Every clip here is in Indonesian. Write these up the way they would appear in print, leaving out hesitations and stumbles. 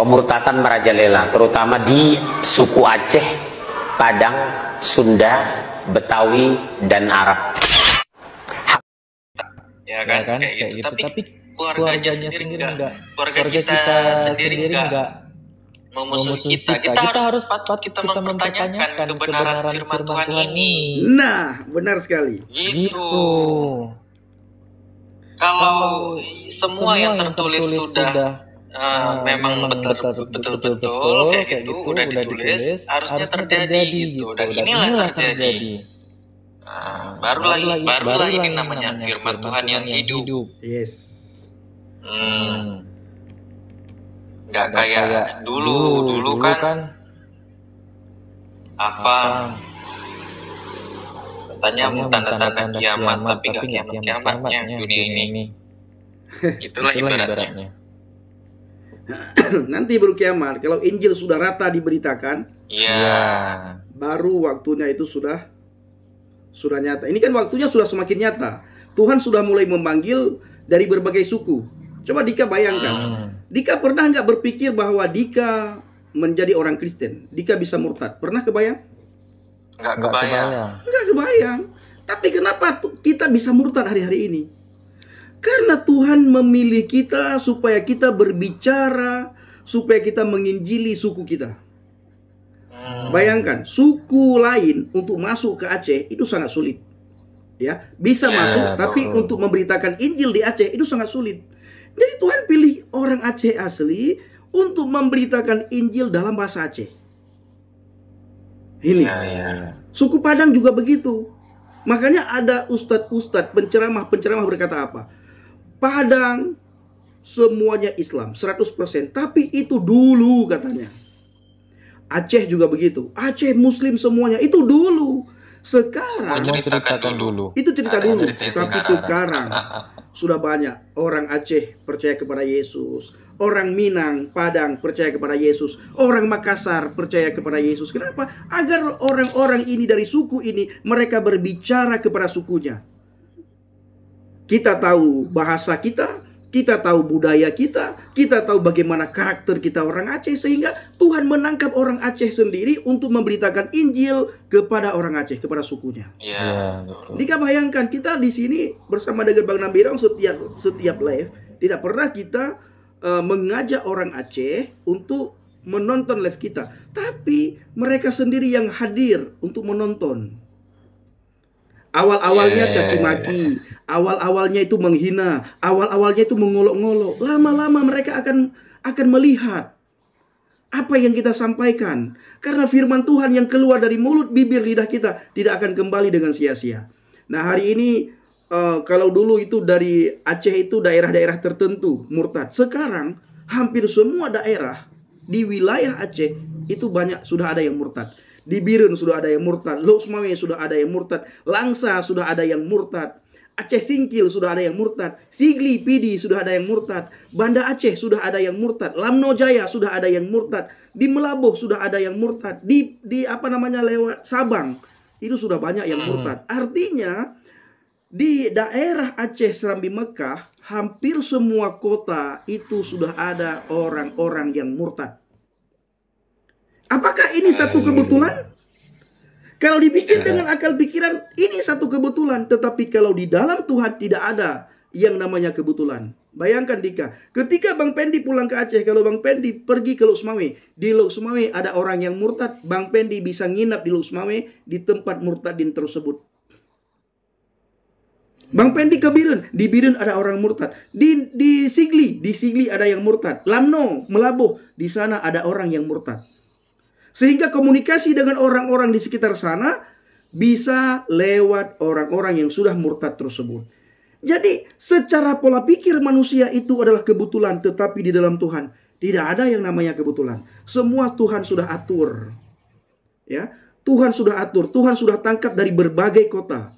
pemurtatan merajalela, terutama di suku Aceh, Padang, Sunda, Betawi, dan Arab. Ya kan, kayak gitu. Tapi keluarganya sendiri enggak. Keluarga kita sendiri enggak memusuhi kita. Kita harus kita mempertanyakan kebenaran firman Tuhan ini. Nah, benar sekali. Gitu. Kalau semua yang tertulis sudah memang betul kayak gitu udah ditulis, harusnya terjadi gitu. Dan inilah terjadi. Barulah ini namanya firman Tuhan yang hidup. Yes. Nggak kayak dulu kan apa katanya tanda-tanda kiamat, tapi nggak kiamat-kiamatnya dunia ini. Itulah ibaratnya. Nanti baru kiamat, kalau Injil sudah rata diberitakan, Iya. baru waktunya itu sudah nyata. Ini kan waktunya sudah semakin nyata. Tuhan sudah mulai memanggil dari berbagai suku. Coba Dika bayangkan. Dika pernah nggak berpikir bahwa Dika menjadi orang Kristen? Dika bisa murtad? Pernah kebayang? Nggak kebayang. Nggak kebayang. Tapi kenapa kita bisa murtad hari-hari ini? Karena Tuhan memilih kita supaya kita berbicara, supaya kita menginjili suku kita. Bayangkan, suku lain untuk masuk ke Aceh itu sangat sulit. Ya, bisa masuk, tapi untuk memberitakan Injil di Aceh itu sangat sulit. Jadi Tuhan pilih orang Aceh asli untuk memberitakan Injil dalam bahasa Aceh. Ini. Suku Padang juga begitu. Makanya ada ustadz-ustadz, penceramah berkata apa? Padang semuanya Islam 100%, tapi itu dulu katanya. Aceh juga begitu. Aceh Muslim semuanya itu dulu. Sekarang ceritakan dulu. Itu cerita dulu. Tapi sekarang sudah banyak orang Aceh percaya kepada Yesus. Orang Minang, Padang percaya kepada Yesus. Orang Makassar percaya kepada Yesus. Kenapa? Agar orang-orang ini dari suku ini mereka berbicara kepada sukunya. Kita tahu bahasa kita tahu budaya kita tahu bagaimana karakter kita orang Aceh, sehingga Tuhan menangkap orang Aceh sendiri untuk memberitakan Injil kepada orang Aceh, kepada sukunya. Jika bayangkan kita di sini bersama dengan Bang Nambirong setiap live, tidak pernah kita mengajak orang Aceh untuk menonton live kita, tapi mereka sendiri yang hadir untuk menonton. Awal-awalnya caci maki, awal-awalnya itu menghina, awal-awalnya itu mengolok-ngolok. Lama-lama mereka akan melihat apa yang kita sampaikan. Karena firman Tuhan yang keluar dari mulut, bibir, lidah kita tidak akan kembali dengan sia-sia. Nah, hari ini kalau dulu itu dari Aceh itu daerah-daerah tertentu murtad. Sekarang hampir semua daerah di wilayah Aceh itu sudah ada yang murtad. Di Birun sudah ada yang murtad, Lok Sumawe sudah ada yang murtad, Langsa sudah ada yang murtad, Aceh Singkil sudah ada yang murtad, Sigli Pidi sudah ada yang murtad, Banda Aceh sudah ada yang murtad, Lamno Jaya sudah ada yang murtad, di Melabuh sudah ada yang murtad, di lewat Sabang itu sudah banyak yang murtad. Artinya di daerah Aceh Serambi Mekah hampir semua kota itu sudah ada orang-orang yang murtad. Apakah ini satu kebetulan? Kalau dipikir dengan akal pikiran, ini satu kebetulan. Tetapi kalau di dalam Tuhan tidak ada yang namanya kebetulan. Bayangkan Dika, ketika Bang Pendi pulang ke Aceh, kalau Bang Pendi pergi ke Lok Sumawe, di Lok Sumawe ada orang yang murtad, Bang Pendi bisa nginap di Lok Sumawe di tempat murtadin tersebut. Bang Pendi ke Birun, di Birun ada orang murtad. Di Sigli ada yang murtad. Lamno, Melabuh, di sana ada orang yang murtad. Sehingga komunikasi dengan orang-orang di sekitar sana bisa lewat orang-orang yang sudah murtad tersebut. Jadi secara pola pikir manusia itu adalah kebetulan, tetapi di dalam Tuhan tidak ada yang namanya kebetulan. Semua Tuhan sudah atur. Ya, Tuhan sudah atur, Tuhan sudah tangkap dari berbagai kota.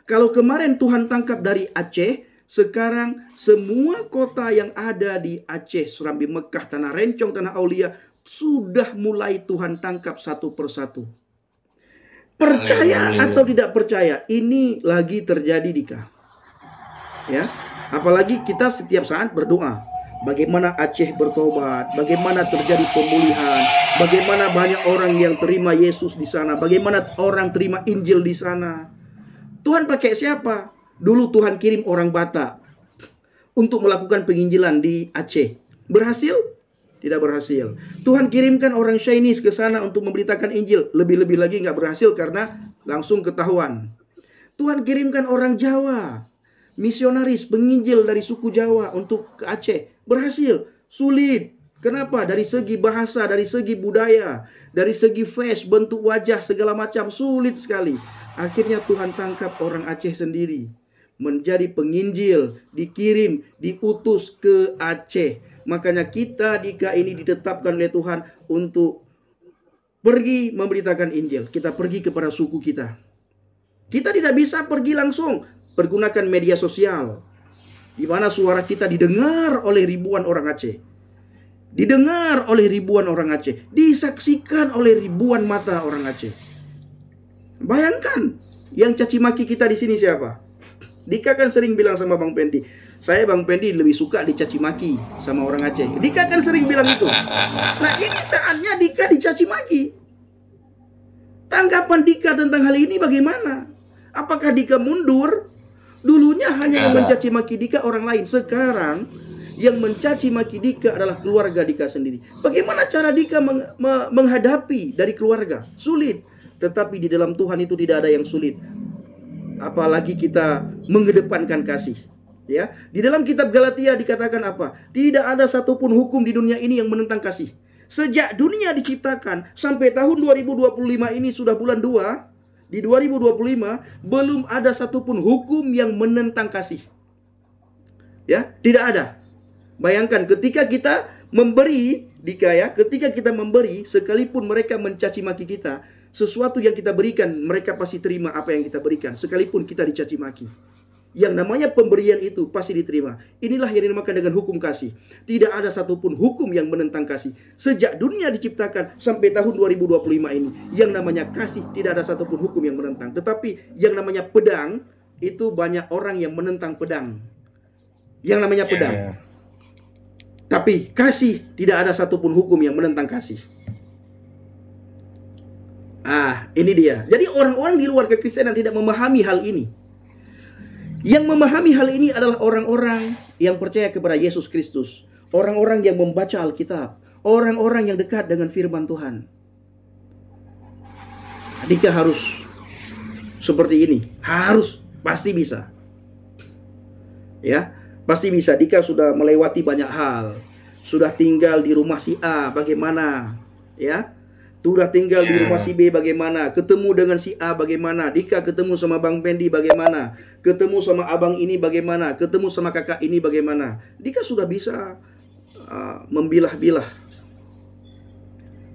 Kalau kemarin Tuhan tangkap dari Aceh, sekarang semua kota yang ada di Aceh, Serambi Mekah, Tanah Rencong, Tanah Aulia sudah mulai Tuhan tangkap satu persatu. Percaya atau tidak percaya, ini lagi terjadi Dika. Ya, apalagi kita setiap saat berdoa. Bagaimana Aceh bertobat, bagaimana terjadi pemulihan, bagaimana banyak orang yang terima Yesus di sana, bagaimana orang terima Injil di sana. Tuhan pakai siapa? Dulu Tuhan kirim orang Batak untuk melakukan penginjilan di Aceh. Berhasil? Tidak berhasil. Tuhan kirimkan orang Chinese ke sana untuk memberitakan Injil. Lebih-lebih lagi nggak berhasil karena langsung ketahuan. Tuhan kirimkan orang Jawa, misionaris, penginjil dari suku Jawa untuk ke Aceh. Berhasil? Sulit. Kenapa? Dari segi bahasa, dari segi budaya, dari segi face, bentuk wajah, segala macam, sulit sekali. Akhirnya Tuhan tangkap orang Aceh sendiri, menjadi penginjil, dikirim, diutus ke Aceh. Makanya kita di ini ditetapkan oleh Tuhan untuk pergi memberitakan Injil. Kita pergi kepada suku kita. Kita tidak bisa pergi langsung. Pergunakan media sosial, di mana suara kita didengar oleh ribuan orang Aceh. Didengar oleh ribuan orang Aceh. Disaksikan oleh ribuan mata orang Aceh. Bayangkan, yang caci maki kita di sini siapa? Dika kan sering bilang sama Bang Pendi, saya Bang Pendi lebih suka dicaci maki sama orang Aceh. Dika kan sering bilang itu. Nah, ini saatnya Dika dicaci maki. Tanggapan Dika tentang hal ini bagaimana? Apakah Dika mundur? Dulunya hanya yang mencaci maki Dika orang lain. Sekarang yang mencaci maki Dika adalah keluarga Dika sendiri. Bagaimana cara Dika menghadapi dari keluarga? Sulit. Tetapi di dalam Tuhan itu tidak ada yang sulit. Apalagi kita mengedepankan kasih. Ya, di dalam kitab Galatia dikatakan apa? Tidak ada satupun hukum di dunia ini yang menentang kasih. Sejak dunia diciptakan sampai tahun 2025 ini sudah bulan 2. Di 2025 belum ada satupun hukum yang menentang kasih. Ya, tidak ada. Bayangkan ketika kita memberi, Dika ya, ketika kita memberi, sekalipun mereka mencaci maki kita, sesuatu yang kita berikan, mereka pasti terima apa yang kita berikan, sekalipun kita dicaci maki. Yang namanya pemberian itu pasti diterima. Inilah yang dinamakan dengan hukum kasih. Tidak ada satupun hukum yang menentang kasih. Sejak dunia diciptakan sampai tahun 2025 ini, yang namanya kasih tidak ada satupun hukum yang menentang. Tetapi yang namanya pedang, itu banyak orang yang menentang pedang. Yang namanya pedang. Tapi kasih tidak ada satupun hukum yang menentang kasih. Ini dia. Jadi orang-orang di luar kekristenan tidak memahami hal ini. Yang memahami hal ini adalah orang-orang yang percaya kepada Yesus Kristus. Orang-orang yang membaca Alkitab. Orang-orang yang dekat dengan firman Tuhan. Dika harus seperti ini. Harus. Pasti bisa. Ya, pasti bisa. Dika sudah melewati banyak hal. Sudah tinggal di rumah si A. Bagaimana? Ya. Sudah tinggal di rumah si B bagaimana? Ketemu dengan si A bagaimana? Dika ketemu sama Bang Pendi bagaimana? Ketemu sama abang ini bagaimana? Ketemu sama kakak ini bagaimana? Dika sudah bisa membilah-bilah.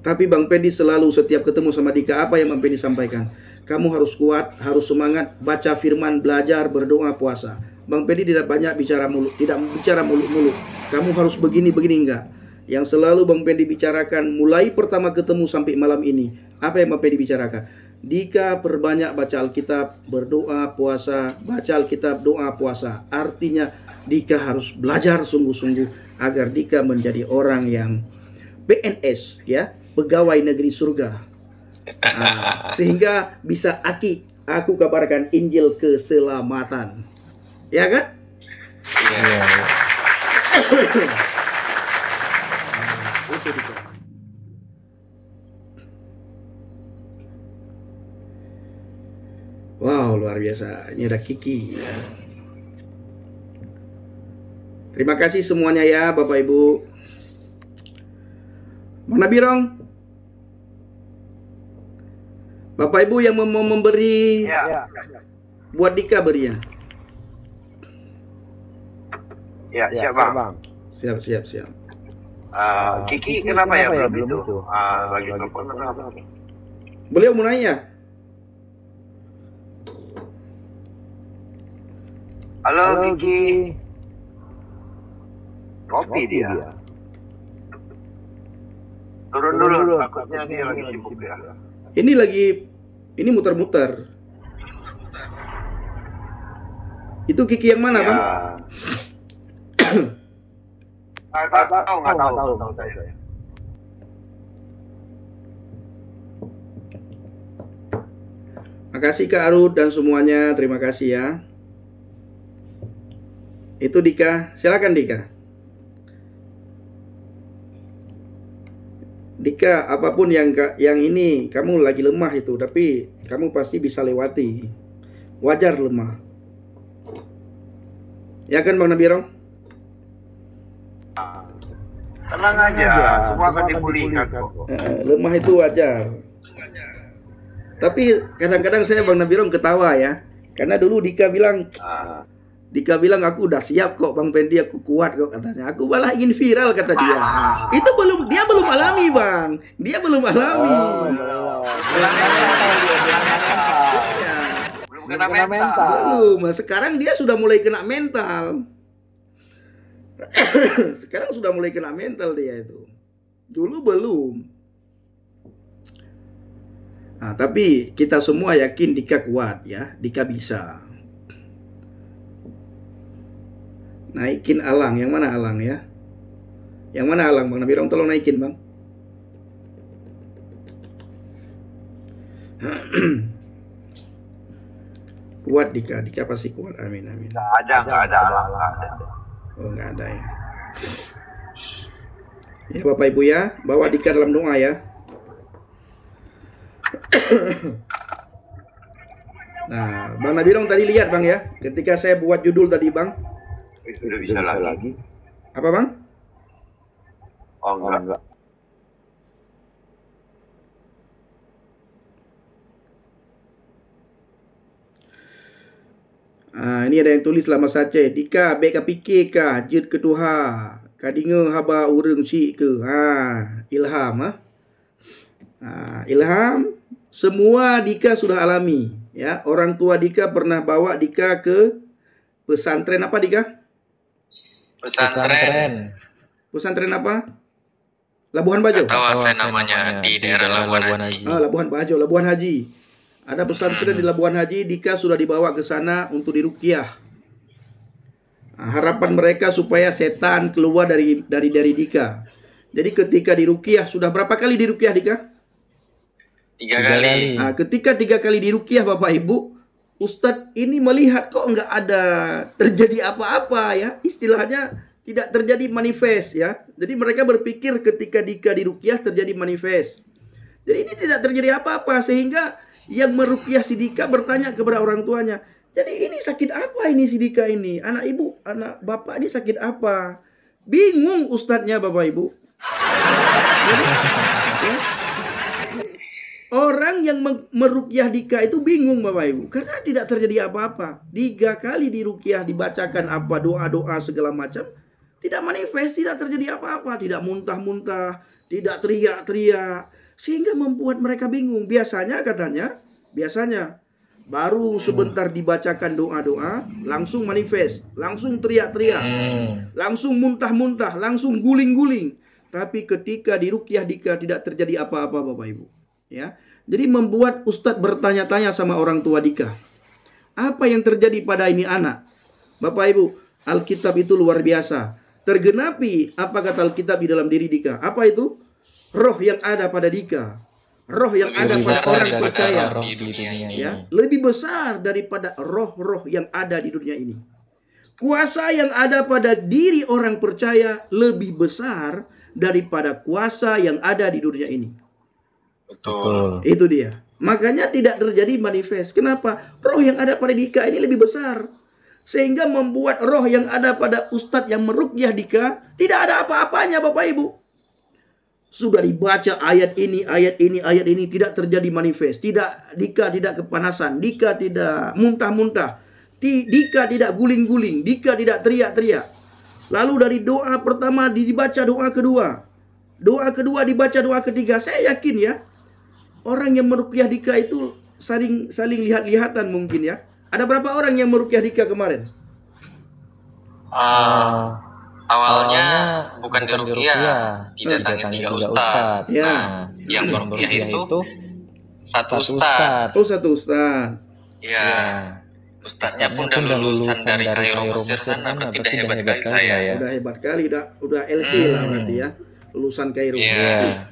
Tapi Bang Pendi selalu setiap ketemu sama Dika, apa yang Bang Pendi sampaikan? Kamu harus kuat, harus semangat, baca firman, belajar, berdoa, puasa. Bang Pendi tidak banyak bicara mulut, tidak bicara mulut-mulut. Kamu harus begini-begini enggak. Yang selalu Bang Pendi bicarakan mulai pertama ketemu sampai malam ini. Apa yang Bang Pendi bicarakan? Dika perbanyak baca Alkitab, berdoa, puasa, baca Alkitab, doa, puasa. Artinya Dika harus belajar sungguh-sungguh agar Dika menjadi orang yang PNS, ya, pegawai negeri surga. Sehingga bisa aku kabarkan Injil keselamatan. Ya kan? Wow, luar biasa. Ini ada Kiki. Terima kasih semuanya ya, Bapak Ibu. Mana Birong? Bapak Ibu yang mau memberi, buat Dika beri ya. Ya, siap Bang. Siap. Kiki kenapa ya belum itu? Lagi telepon kenapa? Beliau mau nanya. Halo Kiki. Kopi dia. Turun dulu, takutnya dia lagi sibuk ya. Ini muter-muter. Itu Kiki yang mana, Bang? Nggak tahu saya. Makasih Kak Arud dan semuanya, terima kasih ya. Itu Dika, silakan Dika. Dika, apapun yang ini kamu lagi lemah itu, tapi kamu pasti bisa lewati. Wajar lemah. Ya kan Bang Nabirong? Tenang aja, semua akan dipulihkan kok. Lemah itu wajar. Tapi kadang-kadang saya Bang Nabirong ketawa ya. Karena dulu Dika bilang aku udah siap kok Bang Pendi, aku kuat kok katanya. Aku malah ingin viral kata dia. Itu dia belum alami Bang. Dia belum alami. Belum kena mental. Belum. Sekarang dia sudah mulai kena mental. Sekarang sudah mulai kena mental dia itu. Dulu belum. Nah, tapi kita semua yakin Dika kuat ya. Dika bisa. Naikin Alang. Yang mana Alang ya? Yang mana Alang Bang Nabirong? Tolong naikin Bang. Kuat Dika. Dika pasti kuat. Amin amin. Nggak ada Alang. Oh nggak ada ya. Ya Bapak Ibu ya. Bawa Dika dalam doa ya. Nah, Bang Nabirong tadi lihat Bang ya, ketika saya buat judul tadi Bang. Sudah bisa lagi. Apa Bang? Oh enggak. Ini ada yang tulis lama saja. Dika beka pikir ka jid ketuha. Kadinga haba urang si ke. Ilham Ilham. Semua Dika sudah alami ya. Orang tua Dika pernah bawa Dika ke pesantren apa Dika? Pesantren apa? Labuhan Bajo. Tahu saya namanya di daerah Labuhan Haji. Labuhan Bajo, Labuhan Haji. Ada pesantren di Labuhan Haji. Dika sudah dibawa ke sana untuk diruqyah. Harapan mereka supaya setan keluar dari Dika. Jadi ketika diruqyah, sudah berapa kali diruqyah Dika? 3 kali. Ketika 3 kali diruqyah Bapak Ibu, Ustadz ini melihat kok nggak ada terjadi apa-apa ya. Istilahnya tidak terjadi manifest ya. Jadi mereka berpikir ketika Dika diruqyah terjadi manifest. Jadi ini tidak terjadi apa-apa, sehingga yang meruqyah si Dika bertanya kepada orang tuanya, jadi ini sakit apa ini si Dika ini? Anak ibu, anak bapak ini sakit apa? Bingung ustadznya Bapak Ibu. Jadi, ya, orang yang meruqyah Dika itu bingung Bapak Ibu, karena tidak terjadi apa-apa. 3 kali diruqyah, dibacakan apa doa-doa segala macam, tidak manifest, tidak terjadi apa-apa, tidak muntah-muntah, tidak teriak-teriak, sehingga membuat mereka bingung. Biasanya baru sebentar dibacakan doa-doa langsung manifest, langsung teriak-teriak, langsung muntah-muntah, langsung guling-guling. Tapi ketika diruqyah Dika tidak terjadi apa-apa Bapak Ibu. Ya, jadi membuat Ustadz bertanya-tanya sama orang tua Dika, apa yang terjadi pada ini anak? Bapak Ibu, Alkitab itu luar biasa. Tergenapi apa kata Alkitab di dalam diri Dika? Apa itu? Roh yang ada pada Dika, roh yang ada pada orang percaya, ya, lebih besar daripada roh-roh yang ada di dunia ini. Kuasa yang ada pada diri orang percaya lebih besar daripada kuasa yang ada di dunia ini. Betul. Itu dia. Makanya tidak terjadi manifest. Kenapa? Roh yang ada pada Dika ini lebih besar, sehingga membuat roh yang ada pada Ustadz yang meruqyah Dika tidak ada apa-apanya Bapak Ibu. Sudah dibaca ayat ini, tidak terjadi manifest. Dika tidak kepanasan, Dika tidak muntah-muntah, Dika tidak guling-guling, Dika tidak teriak-teriak. Lalu dari doa pertama dibaca doa kedua dibaca doa ketiga. Saya yakin ya, orang yang meruqyah Dika itu saling lihat-lihatan mungkin ya. Ada berapa orang yang meruqyah Dika kemarin? Awalnya bukan diruqyah, didatangi 3 ustadz. Ya. Nah, yang meruqyah itu 1 ustadz. Oh, 1 ustadz. Ya. Ustadznya pun udah lulusan dari Kairo Mesir sana, berarti udah hebat kali ya. Udah hebat kali, udah LC lah berarti ya. Lulusan Kairo. Iya.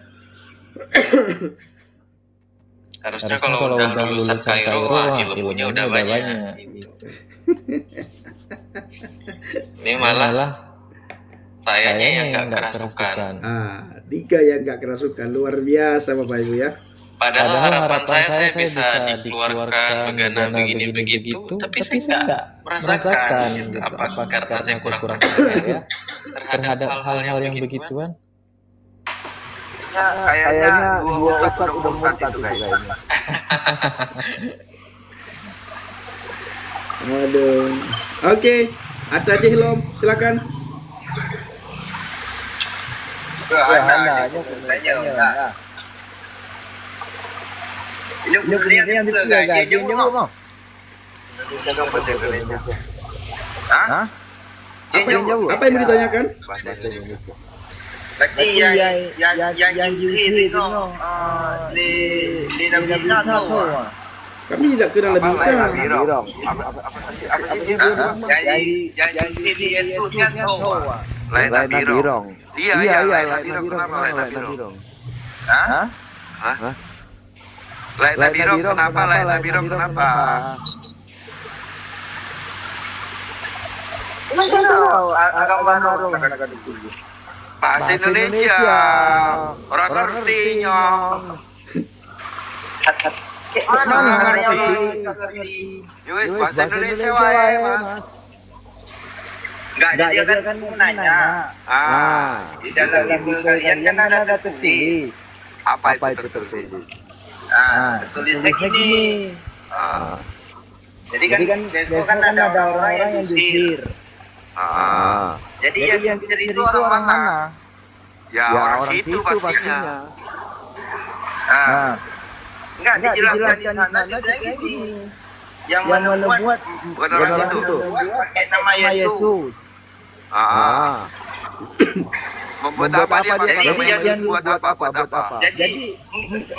Harusnya kalau udah lulusan Kairo, ilmunya udah banyak. Ini malah sayanya yang nggak kerasukan. Dika yang nggak kerasukan, luar biasa Bapak Ibu ya. Padahal harapan saya bisa dikeluarkan begana begini begitu, tapi saya nggak merasakan gitu. Apa karena saya kurang percaya ya terhadap hal-hal yang begituan? Kayaknya dua ustadz udah murtad itu kayaknya. Aduh. Oke, Atta Jihlom, silakan. Anda aja sebenarnya. Ini yang juga gajinya mau. Hah? Apa yang mau ditanyakan? Berarti yang jihad itu di Nabi Muhammad. Kami tidak kenal lebih bisa. Yang jihad di Yesus kan tahu. Lain Nabi Rong. Iya, lain Nabi Rong. Kenapa lain Nabi Rong? Hah? Lain Nabi Rong kenapa? Lain Nabi Rong kenapa? Emang kan tahu agama Rong kata-kata itu. Bahasa Indonesia. Orang ngertinya. Mana katanya orang ngerti. Yowes, bahasa Indonesia wae, Mas. Enggak, dia kan nanya. Di dalam buku kalian kan ada tertulis. Apa itu tertulis? Tertulisnya gini. Jadi kan besok kan ada orang yang diusir. Jadi yang diusir itu orang mana? Ya orang situ pastinya. Enggak dijelaskan di sana juga gini. Yang membuat bukan orang itu pakai nama Yesus. Membuat apa dia buat apa? Jadi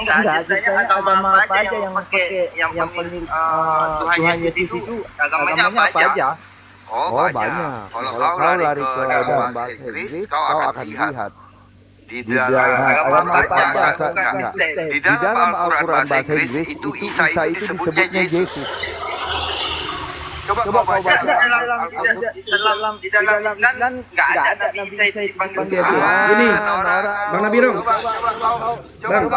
enggak ceritanya agama apa aja yang pakai yang Tuhan Yesus itu agamanya apa aja? Oh banyak. Kalau kau lari ke dalam bahasa Inggris, kau akan lihat di dalam agama bahasa di dalam Al-Quran bahasa Inggris itu Isa itu disebutnya Yesus. Coba kau baca di dalam Islam nggak ada Nabi Isa dipanggil Ini Bang Nabirong. Bang,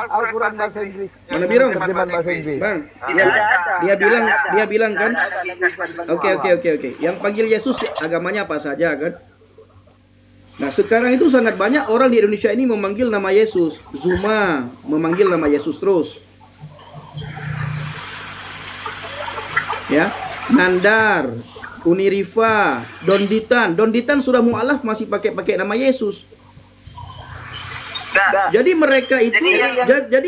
Al-Quran bahasa Inggris. Bang Nabirong. Bahasa Inggris. Bang, Tidak ada. dia bilang kan. Oke. Yang panggil Yesus agamanya apa saja kan? Nah sekarang itu sangat banyak orang di Indonesia ini memanggil nama Yesus. Zuma memanggil nama Yesus terus. Ya, Nandar, Unirifa, Donditan sudah mualaf masih pakai nama Yesus. Jadi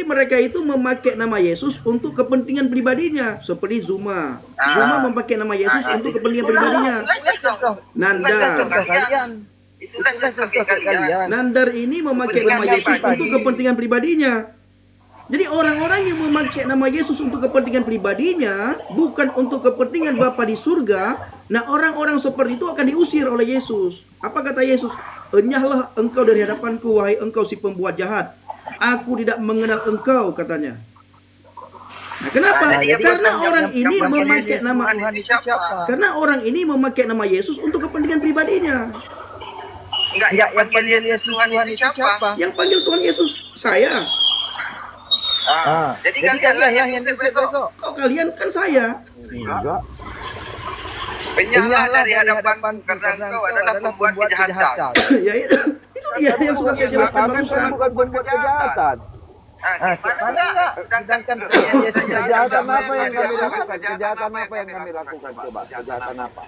mereka itu memakai nama Yesus untuk kepentingan pribadinya, seperti Zuma. Zuma memakai nama Yesus untuk kepentingan pribadinya. Nandar ini memakai nama Yesus untuk kepentingan pribadinya. Jadi orang-orang yang memakai nama Yesus untuk kepentingan pribadinya, bukan untuk kepentingan Bapa di surga, nah orang-orang seperti itu akan diusir oleh Yesus. Apa kata Yesus? Enyahlah engkau dari hadapanku, wahai engkau si pembuat jahat. Aku tidak mengenal engkau, katanya. Nah, kenapa? Karena orang ini memakai nama Karena orang ini memakai nama Yesus untuk kepentingan pribadinya. Enggak, yang panggil Yesus Tuhan ini siapa? Yang panggil Tuhan Yesus saya. Jadi kalian lah yang besok. Kok kalian kan saya? Enggak. Penyalahlah di hadapan karena engkau adalah pembuat kejahatan. Ya itu dia yang sudah saya jelaskan barusan. Bukan pembuat kejahatan. Sedangkan kejahatan apa yang kami lakukan? Kejahatan apa yang kami lakukan? Coba, kejahatan apa?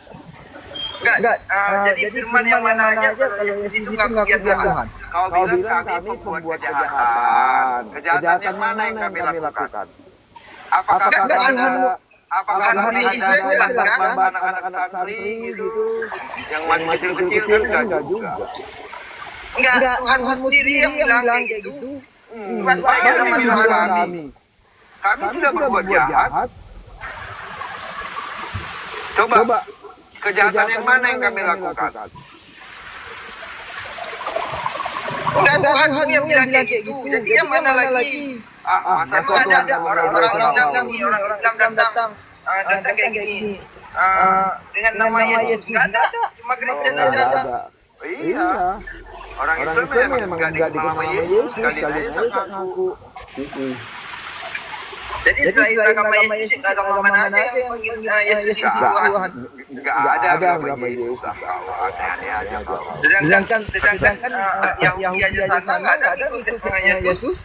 Enggak, jadi firman yang mana aja kalau yang itu ngaku Tuhan. Kau bilang kami pembuat kejahatan. Kejahatan mana yang kami lakukan? Apakah Tuhan Yesus jelaskan anak-anak santri gitu yang masih kecil-kecil kan enggak juga. Enggak, Tuhan sendiri yang bilang kayak gitu. Bukan teman-teman kami. Kami sudah berbuat jahat. Coba kejahatan yang mana yang kami lakukan? Enggak, Tuhan yang bilang kayak gitu. Jadi yang mana lagi? Masa ada orang Islam datang kayak gini. Dengan nama Yesus enggak ada, cuma Kristen aja ada. Iya. Orang Islam memang enggak dikenal nama Yesus, kali aja ngaku. Jadi selain agama Yesus, agama mana aja yang panggil Yesus itu Tuhan? Enggak ada agama Yesus. Aneh-aneh aja kau. Sedangkan Yahudi aja sana enggak ada ikut sama Yesus.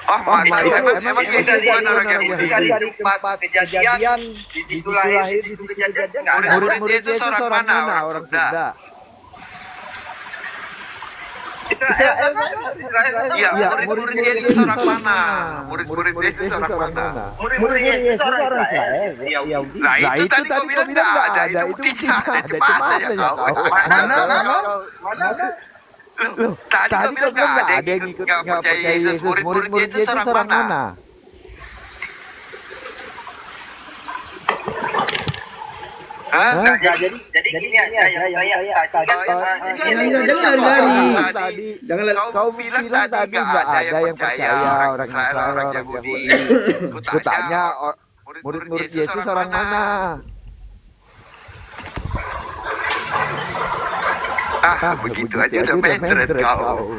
Emang kita di mana orang Yahudi? Dari tempat kejadian, di situ lahir, di situ kejadian enggak ada. Murid Yesus orang mana? Orang Sunda. Israel. Iya, murid Yesus orang mana? Murid Yesus orang mana? Murid Yesus orang Israel. Nah, itu tadi kau bilang enggak ada. Itu buktinya ada. Cuma ya kau. Mana? Tadi kau bilang enggak ada yang ikut enggak percaya Yesus. Murid Yesus orang mana? Enggak, jadi gini aja Jangan kau bilang tadi enggak ada yang percaya orang Israel, orang Yahudi. Ku tanya murid Yesus orang mana? Begitu aja udah mentret kau.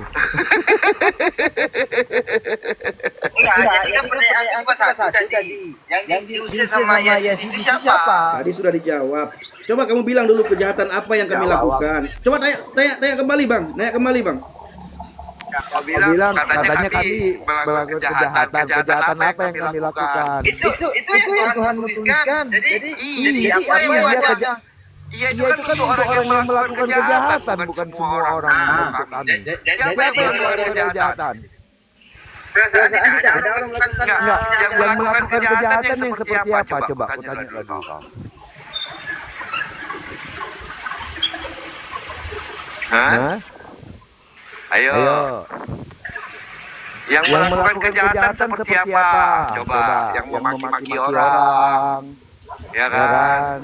Enggak, jadi kan pertanyaan pasal tadi. Yang diusir sama Yesus itu siapa? Tadi sudah dijawab. Coba kamu bilang dulu kejahatan apa yang kami lakukan. Coba tanya kembali, Bang. Nanya kembali, Bang. Kau bilang katanya kami melakukan kejahatan apa yang kami lakukan? Itu yang Tuhan tuliskan. Jadi apa yang ada? Iya, itu kan untuk orang yang melakukan kejahatan, bukan semua orang melakukan. Siapa yang melakukan kejahatan? Perasaan tidak ada orang melakukan yang melakukan kejahatan yang seperti apa? Coba aku tanya lagi. Hah? Ayo. Yang melakukan kejahatan seperti apa? Coba, yang memaki-maki orang. Ya kan?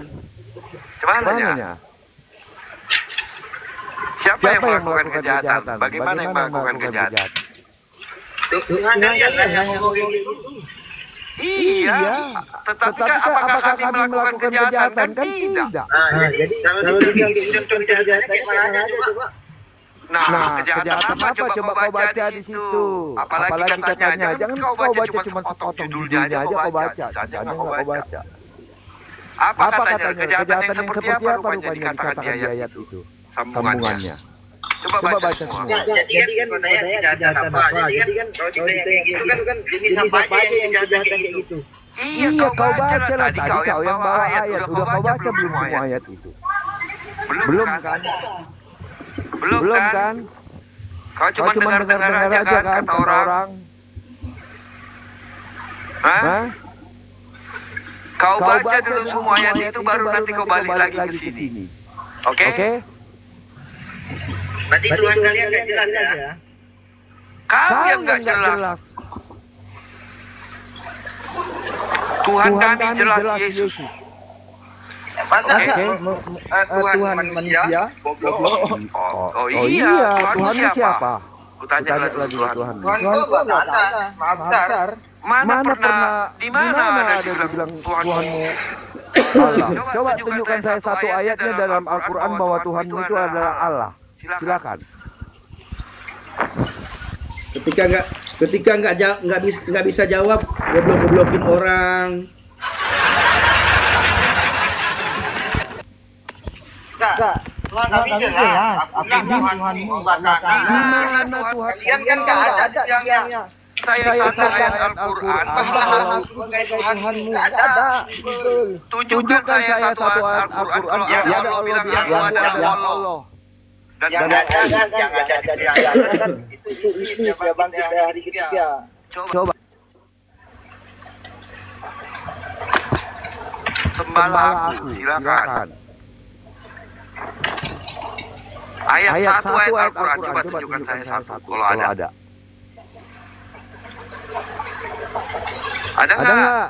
Cumananya. Siapa yang melakukan kejahatan? Bagaimana yang melakukan kejahatan? Tuhan yang ngomong gitu. Iya. Tetapi apakah kami melakukan kejahatan? Kan tidak. Jadi kalau dibilang contoh kejahatan kayak mana aja coba? Nah, kejahatan apa? Coba kau baca di situ. Apalagi katanya, jangan kau baca cuma sepotong judulnya aja kau baca. Jangan kau baca. Apa katanya? Kejahatan yang seperti apa rupanya dikatakan di ayat itu? Sambungannya. Coba baca semua. Jadi kan katanya kejahatan apa? Jadi kan kalau ditanya kayak gitu kan jenis apa aja yang kejahatan kayak gitu? Iya, kau baca lah. Tadi kau yang bawa ayat. Udah kau baca belum semua ayat itu? Belum kan? Belum kan? Kau cuma dengar-dengar aja kan kata orang. Hah? Kau baca dulu semua ayat itu baru nanti kau balik lagi ke sini. Oke? Berarti Tuhan kalian nggak jelas ya? Kau yang nggak jelas. Tuhan kami jelas Yesus. Masa Tuhan manusia? Oh iya, Tuhan siapa? Kutanya lagi Tuhan. Tuhan gua Maha besar. Mana pernah di mana ada dibilang Tuhanmu Allah? Coba tunjukkan saya satu ayatnya dalam Al-Quran bahwa Tuhan itu adalah Allah. Silakan. Ketika nggak bisa jawab, goblok-goblokin orang. Tuhan kami jelas. Tuhanmu kalian kan nggak ada yang Saya ayat Al-Quran bahwa Tuhanmu nggak ada. tunjukkan saya satu ayat Al-Quran yang Allah bilang aku adalah Allah. Yang ada itu iblis yang bangkit dari hari ketiga. Coba. Sembahlah aku, silakan. Ayat 1 ayat Al-Quran, coba tunjukkan saya satu kalau ada. Ada nggak?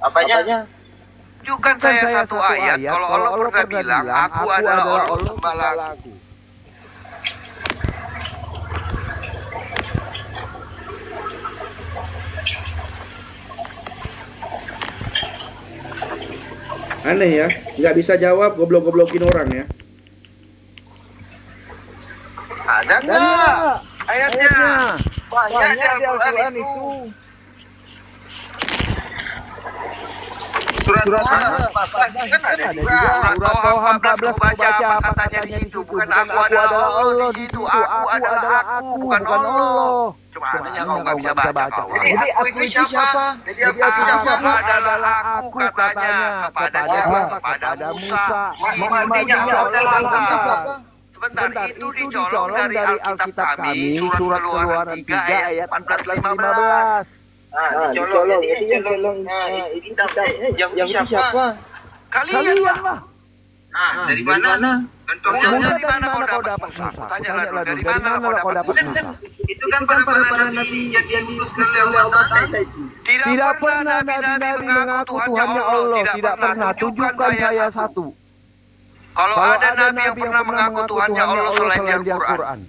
Apanya? Tunjukkan saya satu ayat kalau Allah pernah bilang, aku adalah Allah gembalaku. Aneh ya, nggak bisa jawab, goblok-goblokin orang ya. Ada nggak ayatnya? Banyak di Al-Quran itu. Surat Toha 14 kan ada juga. Surat Toha 14 baca apa katanya di situ? Bukan aku adalah Allah di situ. Aku adalah aku, bukan Allah. Cuma adanya kau nggak bisa baca kau. Jadi aku itu siapa? Jadi aku itu siapa? Adalah aku katanya kepada siapa? Kepada Musa. Maksudnya adalah siapa? Sebentar, itu dicolong dari Alkitab kami, surat Keluaran 3 ayat 14-15. Dicolong. Jadi yang colong yang siapa? Kalian lah. Dari mana? Contohnya Dari mana kau dapat Musa? Tanyalah dulu, dari mana kau dapat Musa? itu kan para nabi yang diutuskan oleh Allah. Tidak pernah nabi-nabi mengaku Tuhannya Allah. Tidak pernah. Tunjukkan saya satu. Kalau ada nabi yang pernah mengaku Tuhannya Allah selain di Al-Quran.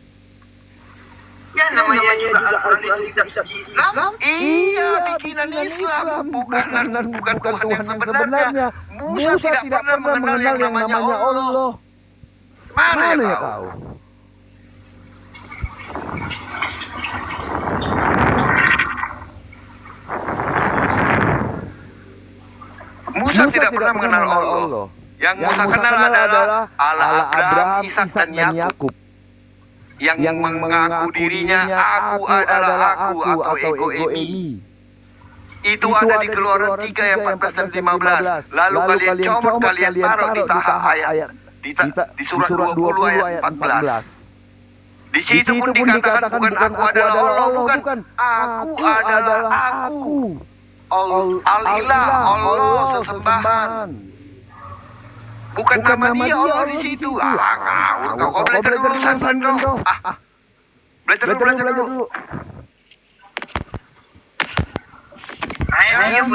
Ya namanya juga Al-Quran itu kitab Islam. Iya, bikinan Islam. Bukan Tuhan yang sebenarnya. Musa tidak pernah mengenal yang namanya Allah. Mana ya kau? Musa tidak pernah mengenal Allah. Yang Musa kenal adalah Allah Abraham, Ishak dan Yakub. Yang mengaku dirinya aku adalah aku atau ego emi. Itu ada di Keluaran 3 ayat 14 dan 15. Lalu kalian comot, kalian taruh di tahap ayat di surat 20 ayat 14. Di situ pun dikatakan bukan aku adalah Allah, bukan aku adalah aku. Al-Ilah, Allah sesembahan. Bukan nama dia Allah di situ. Ngawur kau belajar dulu pesantren kau. Belajar dulu. Ayo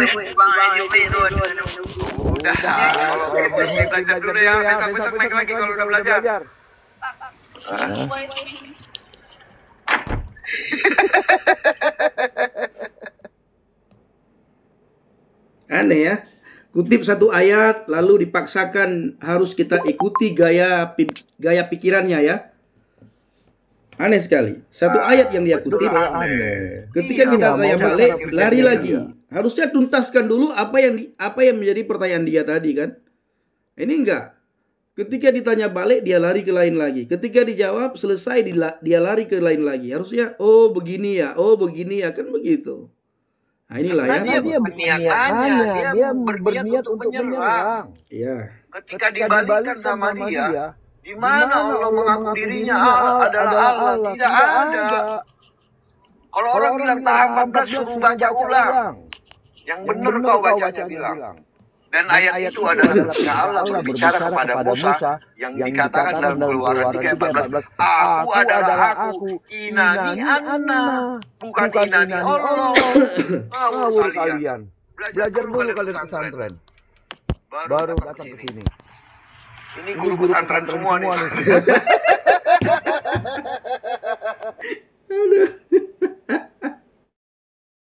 Udah, kalau belajar dulu ya, besok naik lagi kalau udah belajar. Aneh ya. Kutip satu ayat lalu dipaksakan harus kita ikuti gaya pikirannya ya. Aneh sekali. Satu ayat yang dia kutip. Ketika kita tanya balik, lari lagi. Harusnya tuntaskan dulu apa yang menjadi pertanyaan dia tadi kan. Ini enggak. Ketika ditanya balik dia lari ke lain lagi. Ketika dijawab selesai dia lari ke lain lagi. Harusnya oh begini ya kan begitu. Nah inilah ya. Dia berniat untuk menyerang. Iya. Ketika dibalikan sama dia, di mana Allah mengaku dirinya adalah Allah? Tidak ada. Kalau orang bilang tahap 14 suruh baca ulang. Yang benar kau bacanya bilang. Dan ayat itu adalah ketika Allah berbicara kepada Musa yang dikatakan dalam Keluaran 3:14, aku adalah aku, inani anna, bukan inani Allah. Ngawur kalian. Belajar dulu kalian pesantren. Baru datang ke sini. Ini guru pesantren semua nih. Aduh.